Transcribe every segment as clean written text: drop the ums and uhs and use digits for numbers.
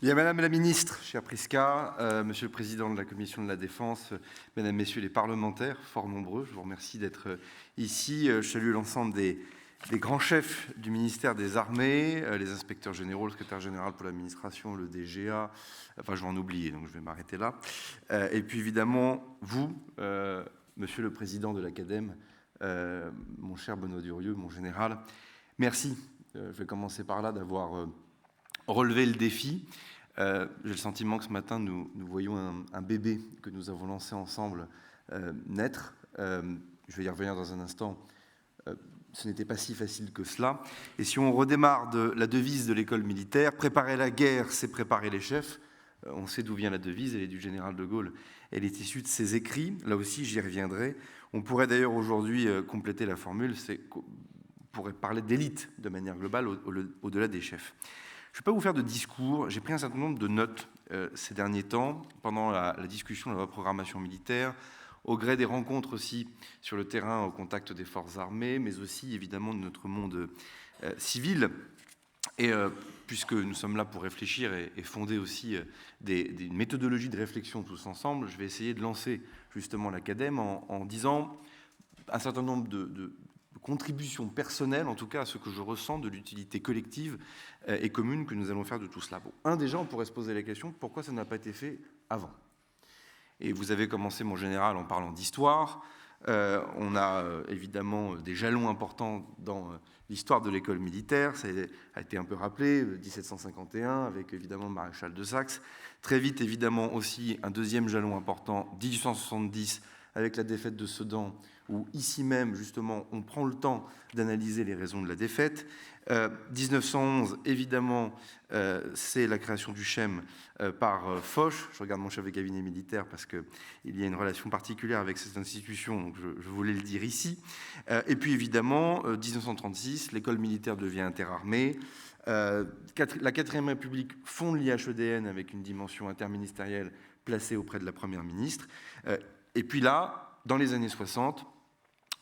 Bien, Madame la Ministre, chère Prisca, Monsieur le Président de la Commission de la Défense, Mesdames, Messieurs les parlementaires, fort nombreux, je vous remercie d'être ici. Je salue l'ensemble des grands chefs du ministère des Armées, les inspecteurs généraux, le secrétaire général pour l'administration, le DGA, enfin je vais en oublier, donc je vais m'arrêter là. Et puis évidemment, vous, Monsieur le Président de l'Acadème, mon cher Benoît Durieux, mon général, merci. Je vais commencer par là d'avoir relevé le défi. J'ai le sentiment que ce matin, nous voyons un bébé que nous avons lancé ensemble naître. Je vais y revenir dans un instant. Ce n'était pas si facile que cela. Et si on redémarre de la devise de l'école militaire, préparer la guerre, c'est préparer les chefs. On sait d'où vient la devise, elle est du général de Gaulle. Elle est issue de ses écrits. Là aussi, j'y reviendrai. On pourrait d'ailleurs aujourd'hui compléter la formule. On pourrait parler d'élite de manière globale au-delà des chefs. Je ne vais pas vous faire de discours, j'ai pris un certain nombre de notes ces derniers temps, pendant la discussion de la programmation militaire, au gré des rencontres aussi sur le terrain au contact des forces armées, mais aussi évidemment de notre monde civil. Et puisque nous sommes là pour réfléchir et fonder aussi une méthodologie de réflexion tous ensemble, je vais essayer de lancer justement l'Acadème en disant un certain nombre de contribution personnelle, en tout cas à ce que je ressens de l'utilité collective et commune que nous allons faire de tout cela. Bon, déjà, on pourrait se poser la question, pourquoi ça n'a pas été fait avant? Et vous avez commencé, mon général, en parlant d'histoire. On a évidemment des jalons importants dans l'histoire de l'école militaire. Ça a été un peu rappelé, 1751, avec évidemment le maréchal de Saxe. Très vite, évidemment, aussi un deuxième jalon important, 1870, avec la défaite de Sedan, où ici même, justement, on prend le temps d'analyser les raisons de la défaite. 1911, évidemment, c'est la création du CHEM par Foch. Je regarde mon chef de cabinet militaire parce qu'il y a une relation particulière avec cette institution, donc je voulais le dire ici. Et puis, évidemment, 1936, l'école militaire devient interarmée. La 4e République fonde l'IHEDN avec une dimension interministérielle placée auprès de la Première ministre. Et puis là, dans les années 60,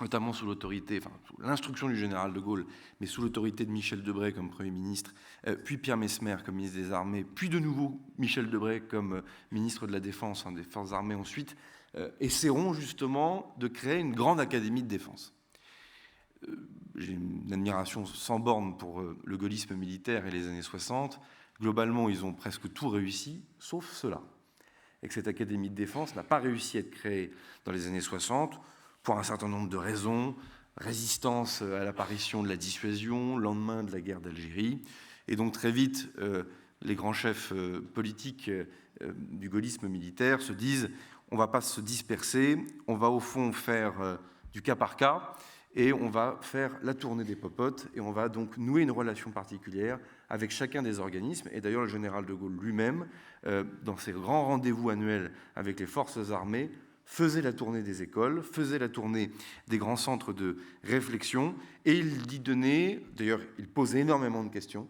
notamment sous l'autorité, enfin sous l'instruction du général de Gaulle, mais sous l'autorité de Michel Debré comme Premier ministre, puis Pierre Messmer comme ministre des Armées, puis de nouveau Michel Debré comme ministre de la Défense, des Forces armées ensuite, essaieront justement de créer une grande académie de défense. J'ai une admiration sans borne pour le gaullisme militaire et les années 60. Globalement, ils ont presque tout réussi, sauf cela. Et que cette académie de défense n'a pas réussi à être créée dans les années 60 pour un certain nombre de raisons, résistance à l'apparition de la dissuasion, lendemain de la guerre d'Algérie. Et donc très vite, les grands chefs politiques du gaullisme militaire se disent on ne va pas se disperser, on va au fond faire du cas par cas, et on va faire la tournée des popotes, et on va donc nouer une relation particulière avec chacun des organismes. Et d'ailleurs, le général de Gaulle lui-même, dans ses grands rendez-vous annuels avec les forces armées, faisait la tournée des écoles, faisait la tournée des grands centres de réflexion, et il y donnait, d'ailleurs, il posait énormément de questions,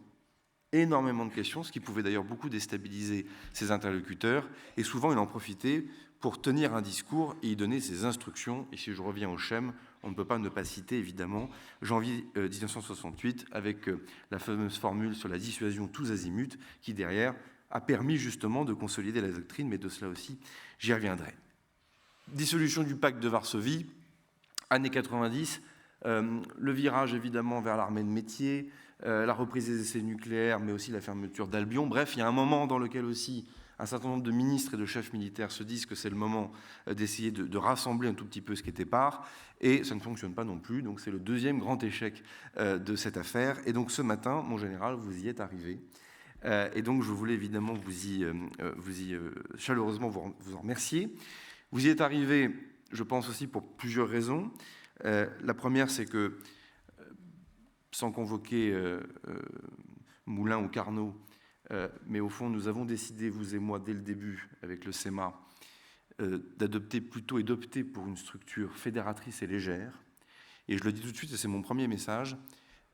ce qui pouvait d'ailleurs beaucoup déstabiliser ses interlocuteurs, et souvent il en profitait pour tenir un discours et y donner ses instructions. Et si je reviens au CHEM, on ne peut pas ne pas citer évidemment janvier 1968 avec la fameuse formule sur la dissuasion tous azimuts qui derrière a permis justement de consolider la doctrine, mais de cela aussi j'y reviendrai. Dissolution du pacte de Varsovie, années 90, le virage évidemment vers l'armée de métier, la reprise des essais nucléaires, mais aussi la fermeture d'Albion. Bref, il y a un moment dans lequel aussi un certain nombre de ministres et de chefs militaires se disent que c'est le moment d'essayer de rassembler un tout petit peu ce qui était part, et ça ne fonctionne pas non plus. Donc c'est le deuxième grand échec de cette affaire. Et donc ce matin, mon général, vous y êtes arrivé. Et donc je voulais évidemment vous y chaleureusement vous en remercier. Vous y êtes arrivé, je pense aussi pour plusieurs raisons. La première, c'est que, sans convoquer Moulin ou Carnot, mais au fond, nous avons décidé, vous et moi, dès le début, avec le SEMA, d'adopter plutôt et d'opter pour une structure fédératrice et légère. Et je le dis tout de suite, et c'est mon premier message,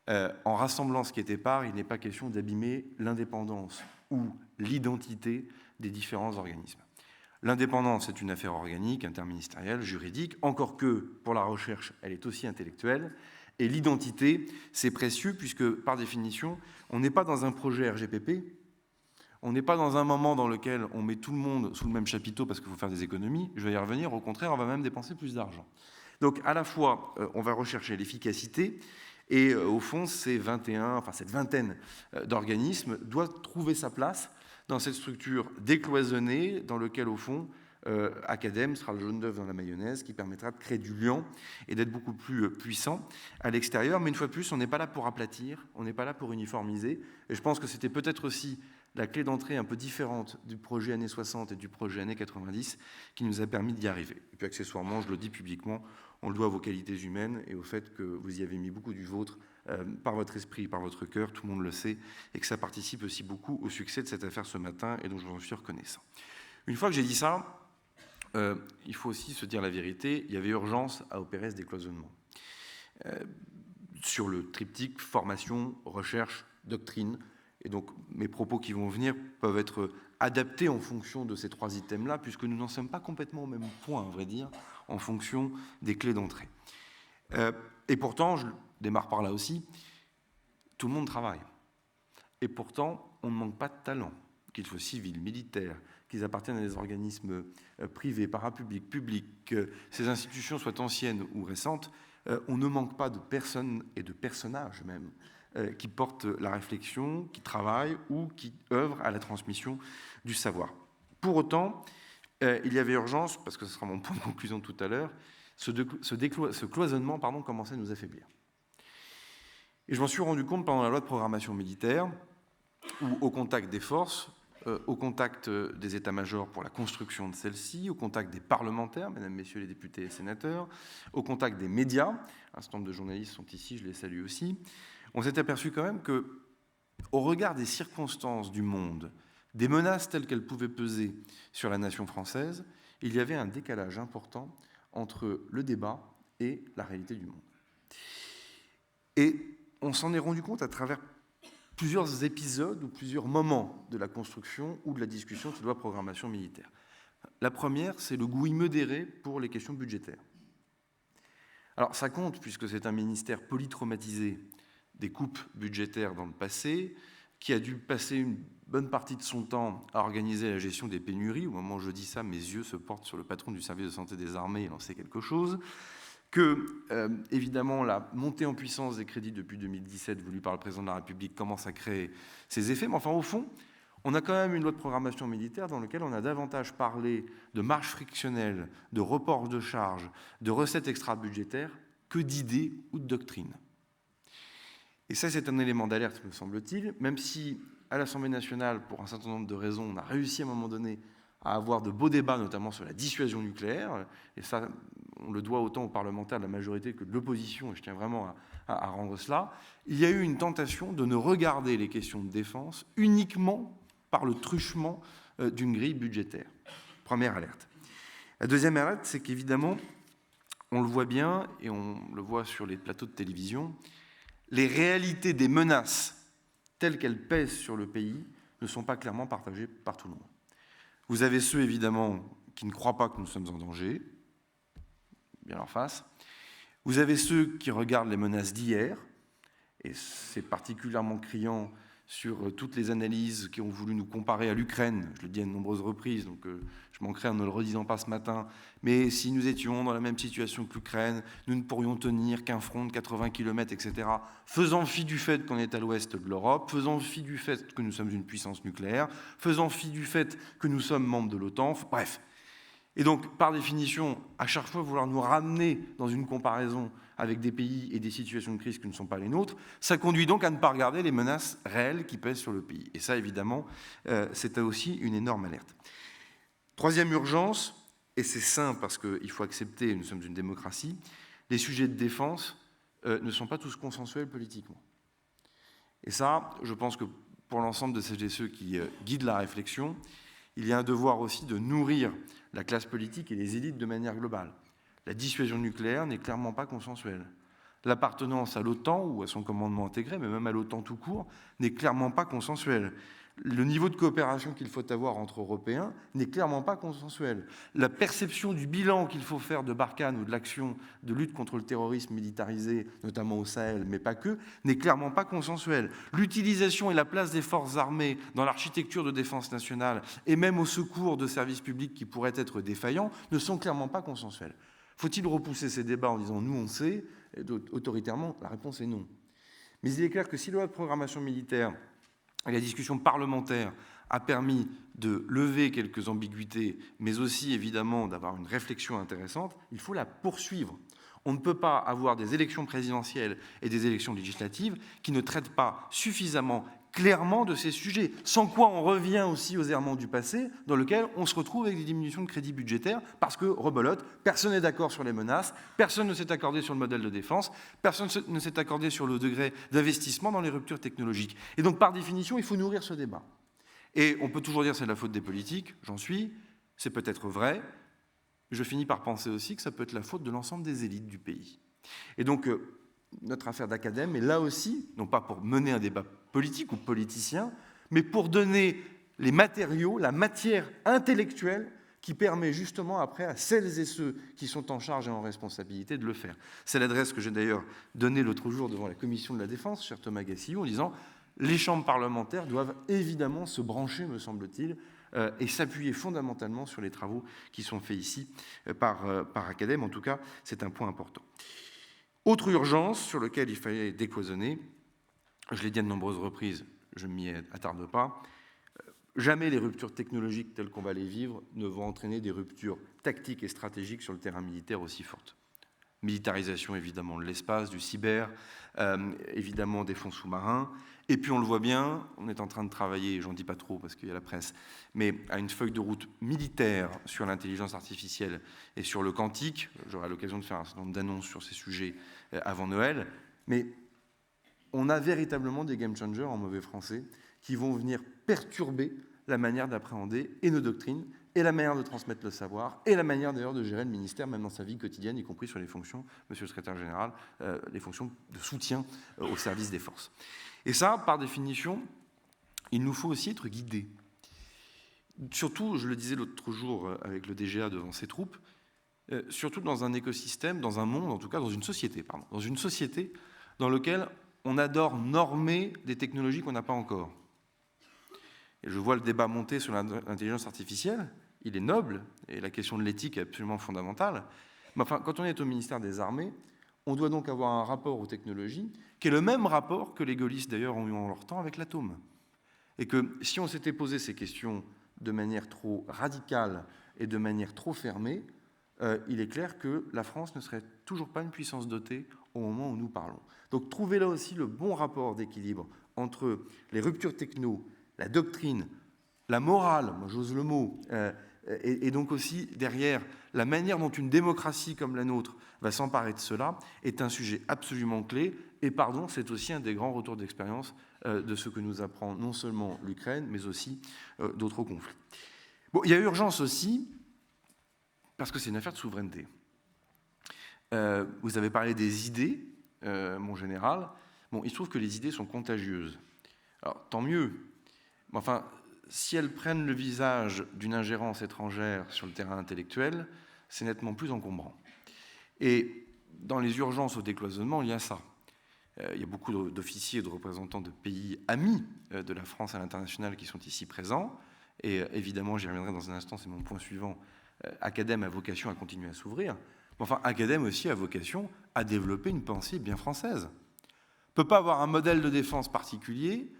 en rassemblant ce qui était part, il n'est pas question d'abîmer l'indépendance ou l'identité des différents organismes. L'indépendance est une affaire organique, interministérielle, juridique, encore que pour la recherche, elle est aussi intellectuelle. Et l'identité, c'est précieux puisque, par définition, on n'est pas dans un projet RGPP, On n'est pas dans un moment dans lequel on met tout le monde sous le même chapiteau parce qu'il faut faire des économies. Je vais y revenir. Au contraire, on va même dépenser plus d'argent. Donc, à la fois, on va rechercher l'efficacité et, au fond, cette vingtaine d'organismes doit trouver sa place dans cette structure décloisonnée dans laquelle, au fond, Academ sera le jaune d'œuf dans la mayonnaise qui permettra de créer du lien et d'être beaucoup plus puissant à l'extérieur. Mais une fois de plus, on n'est pas là pour aplatir, on n'est pas là pour uniformiser. Et je pense que c'était peut-être aussi la clé d'entrée un peu différente du projet années 60 et du projet années 90 qui nous a permis d'y arriver. Et puis accessoirement, je le dis publiquement, on le doit à vos qualités humaines et au fait que vous y avez mis beaucoup du vôtre par votre esprit, par votre cœur, tout le monde le sait, et que ça participe aussi beaucoup au succès de cette affaire ce matin et dont je vous en suis reconnaissant. Une fois que j'ai dit ça, il faut aussi se dire la vérité, il y avait urgence à opérer ce décloisonnement. Sur le triptyque formation, recherche, doctrine, et donc mes propos qui vont venir peuvent être adaptés en fonction de ces trois items-là, puisque nous n'en sommes pas complètement au même point, à vrai dire, en fonction des clés d'entrée. Et pourtant, je démarre par là aussi, tout le monde travaille. Et pourtant, on ne manque pas de talent, qu'ils soient civils, militaires, qu'ils appartiennent à des organismes privés, parapublics, publics, que ces institutions soient anciennes ou récentes, on ne manque pas de personnes et de personnages même qui portent la réflexion, qui travaillent ou qui œuvrent à la transmission du savoir. Pour autant, il y avait urgence, parce que ce sera mon point de conclusion tout à l'heure, ce cloisonnement commençait à nous affaiblir. Et je m'en suis rendu compte pendant la loi de programmation militaire, où au contact des forces, au contact des états-majors pour la construction de celle-ci, au contact des parlementaires, mesdames, messieurs les députés et sénateurs, au contact des médias, un certain nombre de journalistes sont ici, je les salue aussi, on s'est aperçu quand même que, au regard des circonstances du monde, des menaces telles qu'elles pouvaient peser sur la nation française, il y avait un décalage important entre le débat et la réalité du monde. Et on s'en est rendu compte à travers plusieurs épisodes ou plusieurs moments de la construction ou de la discussion de cette loi de programmation militaire. La première, c'est le goût immodéré pour les questions budgétaires. Alors ça compte puisque c'est un ministère polytraumatisé des coupes budgétaires dans le passé, qui a dû passer une bonne partie de son temps à organiser la gestion des pénuries. Au moment où je dis ça, mes yeux se portent sur le patron du service de santé des armées, il en sait quelque chose. Que, évidemment, la montée en puissance des crédits depuis 2017, voulue par le président de la République, commence à créer ses effets. Mais enfin, au fond, on a quand même une loi de programmation militaire dans laquelle on a davantage parlé de marge frictionnelle, de report de charges, de recettes extra-budgétaires, que d'idées ou de doctrines. Et ça, c'est un élément d'alerte, me semble-t-il, même si, à l'Assemblée nationale, pour un certain nombre de raisons, on a réussi à un moment donné à avoir de beaux débats, notamment sur la dissuasion nucléaire, et ça, on le doit autant aux parlementaires de la majorité que de l'opposition, et je tiens vraiment à rendre cela, il y a eu une tentation de ne regarder les questions de défense uniquement par le truchement d'une grille budgétaire. Première alerte. La deuxième alerte, c'est qu'évidemment, on le voit bien, et on le voit sur les plateaux de télévision, les réalités des menaces telles qu'elles pèsent sur le pays ne sont pas clairement partagées par tout le monde. Vous avez ceux, évidemment, qui ne croient pas que nous sommes en danger, bien en face. Vous avez ceux qui regardent les menaces d'hier, et c'est particulièrement criant sur toutes les analyses qui ont voulu nous comparer à l'Ukraine. Je le dis à de nombreuses reprises, donc je manquerai en ne le redisant pas ce matin. Mais si nous étions dans la même situation que l'Ukraine, nous ne pourrions tenir qu'un front de 80 km, etc. Faisant fi du fait qu'on est à l'ouest de l'Europe, faisant fi du fait que nous sommes une puissance nucléaire, faisant fi du fait que nous sommes membres de l'OTAN, bref. Et donc, par définition, à chaque fois vouloir nous ramener dans une comparaison avec des pays et des situations de crise qui ne sont pas les nôtres, ça conduit donc à ne pas regarder les menaces réelles qui pèsent sur le pays. Et ça, évidemment, c'est aussi une énorme alerte. Troisième urgence, et c'est simple parce qu'il faut accepter, nous sommes une démocratie, les sujets de défense ne sont pas tous consensuels politiquement. Et ça, je pense que pour l'ensemble de celles et ceux qui guident la réflexion, il y a un devoir aussi de nourrir la classe politique et les élites de manière globale. La dissuasion nucléaire n'est clairement pas consensuelle. l'appartenance à l'OTAN ou à son commandement intégré, mais même à l'OTAN tout court, n'est clairement pas consensuel. Le niveau de coopération qu'il faut avoir entre Européens n'est clairement pas consensuel. La perception du bilan qu'il faut faire de Barkhane ou de l'action de lutte contre le terrorisme militarisé, notamment au Sahel, mais pas que, n'est clairement pas consensuelle. L'utilisation et la place des forces armées dans l'architecture de défense nationale et même au secours de services publics qui pourraient être défaillants ne sont clairement pas consensuels. Faut-il repousser ces débats en disant « nous on sait » autoritairement? La réponse est non. Mais il est clair que si la loi de programmation militaire et la discussion parlementaire a permis de lever quelques ambiguïtés, mais aussi évidemment d'avoir une réflexion intéressante, il faut la poursuivre. On ne peut pas avoir des élections présidentielles et des élections législatives qui ne traitent pas suffisamment clairement de ces sujets, sans quoi on revient aussi aux errements du passé, dans lequel on se retrouve avec des diminutions de crédits budgétaires, parce que, rebelote, personne n'est d'accord sur les menaces, personne ne s'est accordé sur le modèle de défense, personne ne s'est accordé sur le degré d'investissement dans les ruptures technologiques. Et donc, par définition, il faut nourrir ce débat. Et on peut toujours dire que c'est de la faute des politiques, j'en suis, c'est peut-être vrai. Je finis par penser aussi que ça peut être la faute de l'ensemble des élites du pays. Et donc, notre affaire d'acadème est là aussi, non pas pour mener un débat politique ou politicien, mais pour donner les matériaux, la matière intellectuelle qui permet justement après à celles et ceux qui sont en charge et en responsabilité de le faire. C'est l'adresse que j'ai d'ailleurs donnée l'autre jour devant la Commission de la Défense, cher Thomas Gassillou, en disant « les chambres parlementaires doivent évidemment se brancher, me semble-t-il, et s'appuyer fondamentalement sur les travaux qui sont faits ici par Academ. En tout cas, c'est un point important. Autre urgence sur laquelle il fallait décloisonner, je l'ai dit à de nombreuses reprises, je ne m'y attarde pas, jamais les ruptures technologiques telles qu'on va les vivre ne vont entraîner des ruptures tactiques et stratégiques sur le terrain militaire aussi fortes. Militarisation évidemment de l'espace, du cyber, évidemment des fonds sous-marins. Et puis on le voit bien, on est en train de travailler, j'en dis pas trop parce qu'il y a la presse, mais à une feuille de route militaire sur l'intelligence artificielle et sur le quantique. J'aurai l'occasion de faire un certain nombre d'annonces sur ces sujets avant Noël. Mais on a véritablement des game changers en mauvais français qui vont venir perturber la manière d'appréhender et nos doctrines et la manière de transmettre le savoir, et la manière d'ailleurs de gérer le ministère, même dans sa vie quotidienne, y compris sur les fonctions, monsieur le secrétaire général, les fonctions de soutien au service des forces. Et ça, par définition, il nous faut aussi être guidés. Surtout, je le disais l'autre jour avec le DGA devant ses troupes, surtout dans un écosystème, dans un monde, en tout cas dans une société dans laquelle on adore normer des technologies qu'on n'a pas encore. Et je vois le débat monter sur l'intelligence artificielle, il est noble, et la question de l'éthique est absolument fondamentale. Mais enfin, quand on est au ministère des Armées, on doit donc avoir un rapport aux technologies qui est le même rapport que les gaullistes d'ailleurs ont eu en leur temps avec l'atome. Et que si on s'était posé ces questions de manière trop radicale et de manière trop fermée, il est clair que la France ne serait toujours pas une puissance dotée au moment où nous parlons. Donc trouver là aussi le bon rapport d'équilibre entre les ruptures techno, la doctrine, la morale, moi j'ose le mot, et donc aussi derrière la manière dont une démocratie comme la nôtre va s'emparer de cela est un sujet absolument clé. Et pardon, c'est aussi un des grands retours d'expérience de ce que nous apprend non seulement l'Ukraine, mais aussi d'autres conflits. Bon, il y a urgence aussi, parce que c'est une affaire de souveraineté. Vous avez parlé des idées, mon général. Bon, il se trouve que les idées sont contagieuses. Alors, tant mieux. Mais enfin, si elles prennent le visage d'une ingérence étrangère sur le terrain intellectuel, c'est nettement plus encombrant. Et dans les urgences au décloisonnement, il y a ça. Il y a beaucoup d'officiers et de représentants de pays amis de la France à l'international qui sont ici présents. Et évidemment, j'y reviendrai dans un instant, c'est mon point suivant. Academ a vocation à continuer à s'ouvrir. Mais enfin, Academ aussi a vocation à développer une pensée bien française. On ne peut pas avoir un modèle de défense particulier,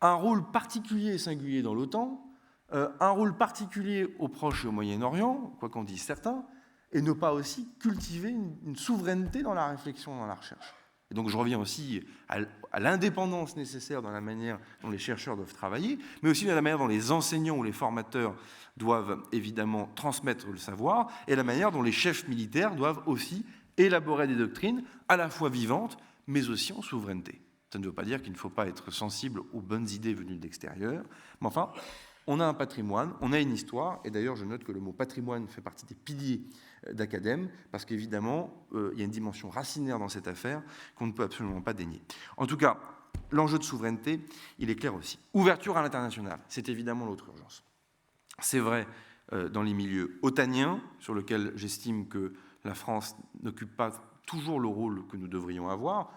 un rôle particulier et singulier dans l'OTAN, un rôle particulier au Proche et au Moyen-Orient, quoi qu'en disent certains, et ne pas aussi cultiver une souveraineté dans la réflexion, dans la recherche. Et donc je reviens aussi à l'indépendance nécessaire dans la manière dont les chercheurs doivent travailler, mais aussi dans la manière dont les enseignants ou les formateurs doivent évidemment transmettre le savoir, et la manière dont les chefs militaires doivent aussi élaborer des doctrines à la fois vivantes, mais aussi en souveraineté. Ça ne veut pas dire qu'il ne faut pas être sensible aux bonnes idées venues de l'extérieur, mais enfin, On a un patrimoine, on a une histoire, et d'ailleurs je note que le mot patrimoine fait partie des piliers d'Academ, parce qu'évidemment, il y a une dimension racinaire dans cette affaire qu'on ne peut absolument pas dénier. En tout cas, l'enjeu de souveraineté, il est clair aussi. Ouverture à l'international, c'est évidemment l'autre urgence. C'est vrai dans les milieux otaniens, sur lesquels j'estime que la France n'occupe pas toujours le rôle que nous devrions avoir.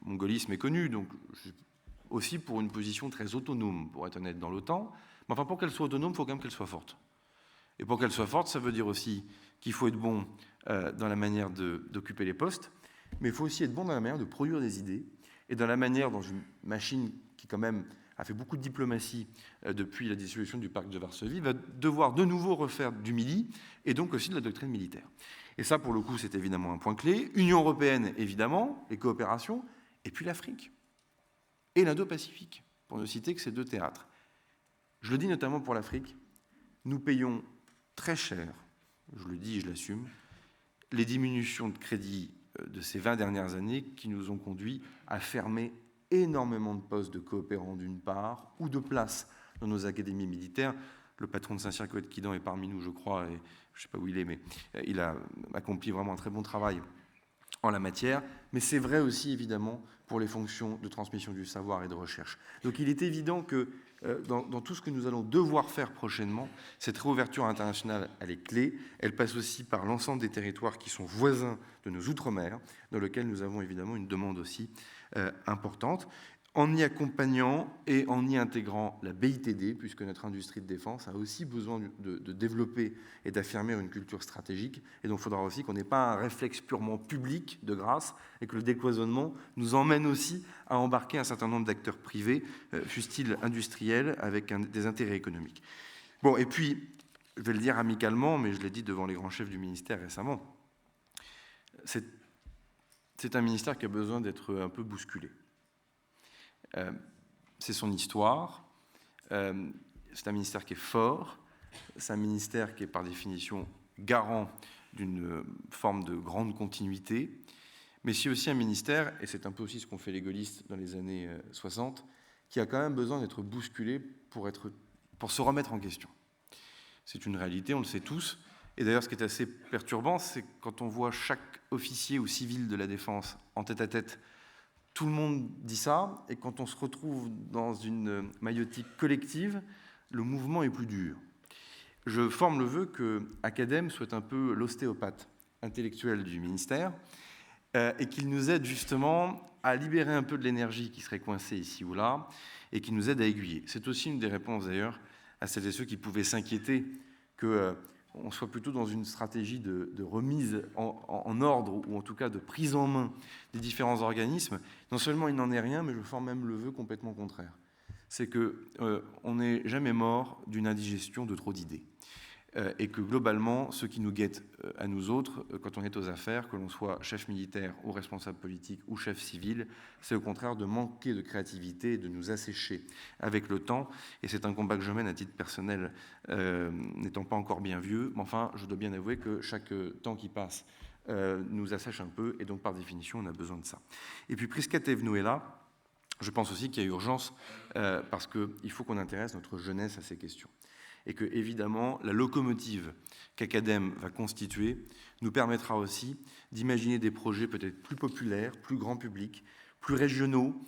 Mon gaullisme est connu, donc aussi pour une position très autonome, pour être honnête, dans l'OTAN. Mais enfin, pour qu'elle soit autonome, il faut quand même qu'elle soit forte. Et pour qu'elle soit forte, ça veut dire aussi qu'il faut être bon dans la manière d'occuper les postes, mais il faut aussi être bon dans la manière de produire des idées, et dans la manière, dans une machine qui quand même a fait beaucoup de diplomatie depuis la dissolution du pacte de Varsovie, va devoir de nouveau refaire du Mili, et donc aussi de la doctrine militaire. Et ça, pour le coup, c'est évidemment un point clé. Union européenne, évidemment, les coopérations, et puis l'Afrique. Et l'Indo-Pacifique, pour ne citer que ces deux théâtres. Je le dis notamment pour l'Afrique, nous payons très cher, je le dis et je l'assume, les diminutions de crédit de ces 20 dernières années qui nous ont conduits à fermer énormément de postes de coopérants d'une part, ou de places dans nos académies militaires. Le patron de Saint-Cyr Coët-Quidan est parmi nous, je crois, et je ne sais pas où il est, mais il a accompli vraiment un très bon travail en la matière, mais c'est vrai aussi évidemment pour les fonctions de transmission du savoir et de recherche. Donc il est évident que dans tout ce que nous allons devoir faire prochainement, cette réouverture internationale, elle est clé. Elle passe aussi par l'ensemble des territoires qui sont voisins de nos outre-mer, dans lesquels nous avons évidemment une demande aussi importante, en y accompagnant et en y intégrant la BITD, puisque notre industrie de défense a aussi besoin de développer et d'affirmer une culture stratégique. Et donc il faudra aussi qu'on n'ait pas un réflexe purement public de grâce, et que le décloisonnement nous emmène aussi à embarquer un certain nombre d'acteurs privés, fussent-ils industriels, avec des intérêts économiques. Bon, et puis, je vais le dire amicalement, mais je l'ai dit devant les grands chefs du ministère récemment, c'est un ministère qui a besoin d'être un peu bousculé. C'est son histoire, c'est un ministère qui est fort, c'est un ministère qui est par définition garant d'une forme de grande continuité, mais c'est aussi un ministère, et c'est un peu aussi ce qu'ont fait les gaullistes dans les années 60, qui a quand même besoin d'être bousculé pour se remettre en question. C'est une réalité, on le sait tous, et d'ailleurs ce qui est assez perturbant, c'est quand on voit chaque officier ou civil de la défense en tête-à-tête. Tout le monde dit ça, et quand on se retrouve dans une maïotique collective, le mouvement est plus dur. Je forme le vœu que Academ soit un peu l'ostéopathe intellectuel du ministère, et qu'il nous aide justement à libérer un peu de l'énergie qui serait coincée ici ou là, et qu'il nous aide à aiguiller. C'est aussi une des réponses d'ailleurs à celles et ceux qui pouvaient s'inquiéter qu'on soit plutôt dans une stratégie de remise en ordre, ou en tout cas de prise en main des différents organismes. Non seulement il n'en est rien, mais je forme même le vœu complètement contraire. C'est qu'on n'est jamais mort d'une indigestion de trop d'idées. Et que globalement, ce qui nous guette à nous autres, quand on est aux affaires, que l'on soit chef militaire ou responsable politique ou chef civil, c'est au contraire de manquer de créativité et de nous assécher avec le temps. Et c'est un combat que je mène à titre personnel, n'étant pas encore bien vieux. Mais enfin, je dois bien avouer que chaque temps qui passe nous assèche un peu, et donc par définition, on a besoin de ça. Et puis, Prisca Thévenoud est là. Je pense aussi qu'il y a urgence, parce qu'il faut qu'on intéresse notre jeunesse à ces questions. Et que, évidemment, la locomotive qu'Academ va constituer nous permettra aussi d'imaginer des projets peut-être plus populaires, plus grand public, plus régionaux.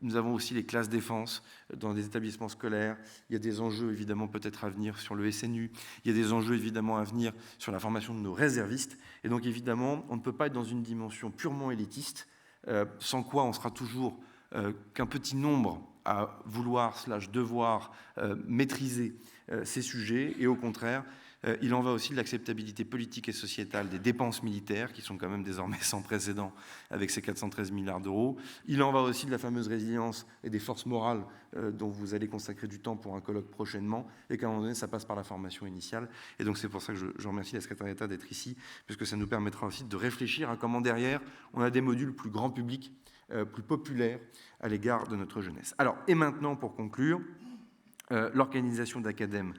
Nous avons aussi les classes défense dans des établissements scolaires. Il y a des enjeux, évidemment, peut-être à venir sur le SNU. Il y a des enjeux, évidemment, à venir sur la formation de nos réservistes. Et donc, évidemment, on ne peut pas être dans une dimension purement élitiste, sans quoi on sera toujours qu'un petit nombre à vouloir / devoir maîtriser ces sujets, et au contraire, il en va aussi de l'acceptabilité politique et sociétale des dépenses militaires, qui sont quand même désormais sans précédent avec ces 413 milliards d'euros. Il en va aussi de la fameuse résilience et des forces morales dont vous allez consacrer du temps pour un colloque prochainement, et qu'à un moment donné, ça passe par la formation initiale. Et donc c'est pour ça que je remercie la secrétaire d'État d'être ici, puisque ça nous permettra aussi de réfléchir à comment derrière, on a des modules plus grand public, plus populaire à l'égard de notre jeunesse. Alors, et maintenant, pour conclure, l'organisation d'Academ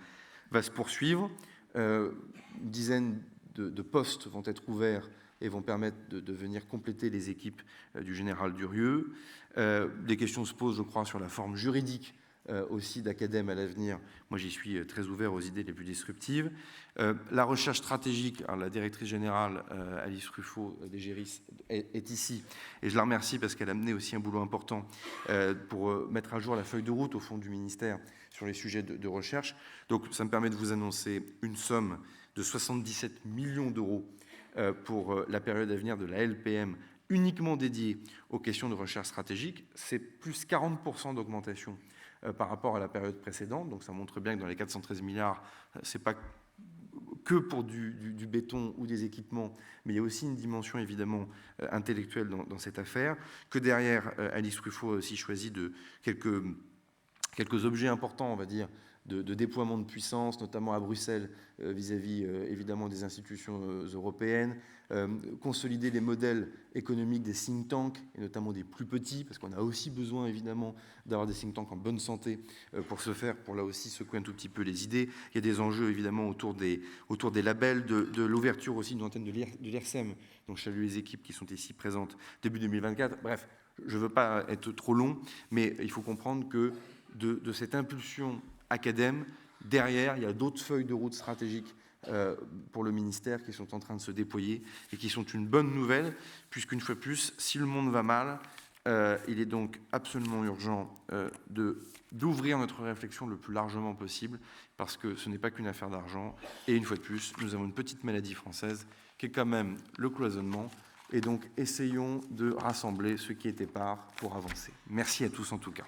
va se poursuivre. Une dizaine de postes vont être ouverts et vont permettre de venir compléter les équipes du général Durieux. Des questions se posent, je crois, sur la forme juridique aussi d'Academ à l'avenir. Moi, j'y suis très ouvert aux idées les plus disruptives. La recherche stratégique, alors la directrice générale Alice Ruffo d'Egéris est ici, et je la remercie parce qu'elle a mené aussi un boulot important pour mettre à jour la feuille de route au fond du ministère sur les sujets de recherche. Donc ça me permet de vous annoncer une somme de 77 millions d'euros pour la période à venir de la LPM, uniquement dédiée aux questions de recherche stratégique. C'est plus 40% d'augmentation par rapport à la période précédente. Donc ça montre bien que dans les 413 milliards, ce n'est pas que pour du béton ou des équipements, mais il y a aussi une dimension évidemment intellectuelle dans cette affaire, que derrière, Alice Ruffo a aussi choisi de quelques objets importants, on va dire, de déploiement de puissance, notamment à Bruxelles, vis-à-vis évidemment des institutions européennes, consolider les modèles économiques des think tanks, et notamment des plus petits, parce qu'on a aussi besoin évidemment d'avoir des think tanks en bonne santé pour ce faire, pour là aussi secouer un tout petit peu les idées. Il y a des enjeux évidemment autour des labels, de l'ouverture aussi d'une antenne de l'IRSEM, donc je salue les équipes qui sont ici présentes début 2024. Bref, je ne veux pas être trop long, mais il faut comprendre que de cette impulsion Academ, derrière, il y a d'autres feuilles de route stratégiques pour le ministère qui sont en train de se déployer et qui sont une bonne nouvelle, puisqu'une fois de plus, si le monde va mal, il est donc absolument urgent d'ouvrir notre réflexion le plus largement possible, parce que ce n'est pas qu'une affaire d'argent. Et une fois de plus, nous avons une petite maladie française qui est quand même le cloisonnement. Et donc, essayons de rassembler ce qui est épars pour avancer. Merci à tous en tout cas.